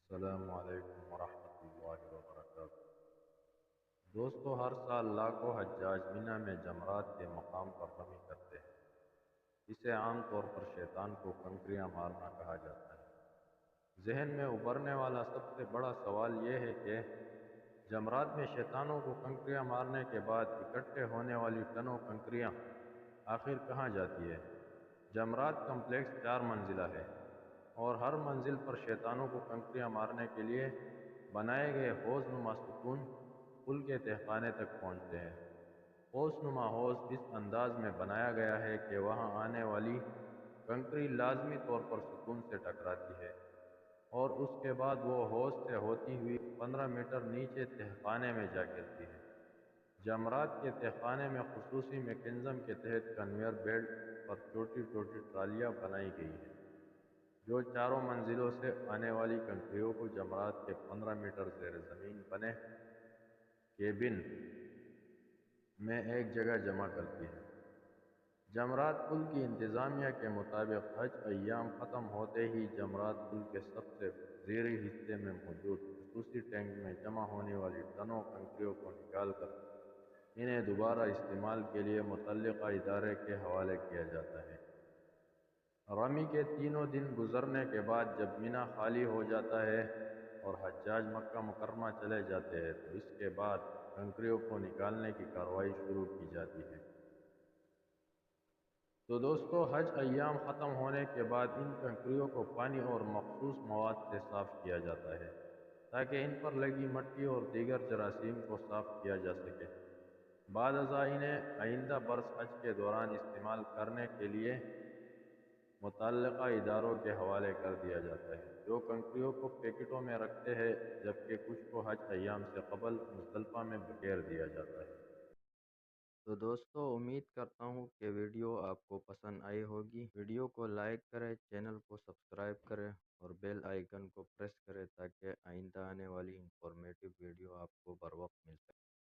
السلام علیکم ورحمۃ اللہ وبرکاتہ۔ دوستو، ہر سال لاکھوں حجاج مینا میں جمرات کے مقام پر رمی کرتے ہیں۔ اسے عام طور پر شیطان کو کنکریاں مارنا کہا جاتا ہے۔ ذہن میں ابھرنے والا سب سے بڑا سوال یہ ہے کہ جمرات میں شیطانوں کو کنکریاں مارنے کے بعد اکٹھے ہونے والی ٹنوں کنکریاں آخر کہاں جاتی ہے؟ جمرات کمپلیکس 4 منزلہ ہے اور ہر منزل پر شیطانوں کو کنکریاں مارنے کے لیے بنائے گئے حوض نما ستون پل کے تہخانے تک پہنچتے ہیں۔ حوض نما حوض اس انداز میں بنایا گیا ہے کہ وہاں آنے والی کنکری لازمی طور پر ستون سے ٹکراتی ہے اور اس کے بعد وہ حوض سے ہوتی ہوئی 15 میٹر نیچے تہخانے میں جا گرتی ہے۔ جمرات کے تہخانے میں خصوصی میکینزم کے تحت کنویئر بیلٹ پر چھوٹی چھوٹی ٹرالیاں بنائی گئی ہیں جو چاروں منزلوں سے آنے والی کنکریوں کو جمرات کے 15 میٹر زیر زمین بنے کیبن میں ایک جگہ جمع کرتی ہے۔ جمرات پل کی انتظامیہ کے مطابق حج ایام ختم ہوتے ہی جمرات پل کے سب سے زیریں حصے میں موجود خصوصی ٹینک میں جمع ہونے والی ٹنوں کنکریوں کو نکال کر انہیں دوبارہ استعمال کے لیے متعلقہ ادارے کے حوالے کیا جاتا ہے۔ رمی کے تینوں دن گزرنے کے بعد جب مینا خالی ہو جاتا ہے اور حجاج مکہ مکرمہ چلے جاتے ہیں تو اس کے بعد کنکریوں کو نکالنے کی کارروائی شروع کی جاتی ہے۔ تو دوستو، حج ایام ختم ہونے کے بعد ان کنکریوں کو پانی اور مخصوص مواد سے صاف کیا جاتا ہے تاکہ ان پر لگی مٹی اور دیگر جراثیم کو صاف کیا جا سکے۔ بعد ازاں انہیں آئندہ برس حج کے دوران استعمال کرنے کے لیے متعلقہ اداروں کے حوالے کر دیا جاتا ہے جو کنکریوں کو پیکٹوں میں رکھتے ہیں، جبکہ کچھ کو حج ایام سے قبل مزدلفہ میں بکھیر دیا جاتا ہے۔ تو دوستو، امید کرتا ہوں کہ ویڈیو آپ کو پسند آئی ہوگی۔ ویڈیو کو لائک کریں، چینل کو سبسکرائب کریں اور بیل آئیکن کو پریس کریں تاکہ آئندہ آنے والی انفارمیٹیو ویڈیو آپ کو بر وقت مل سکے۔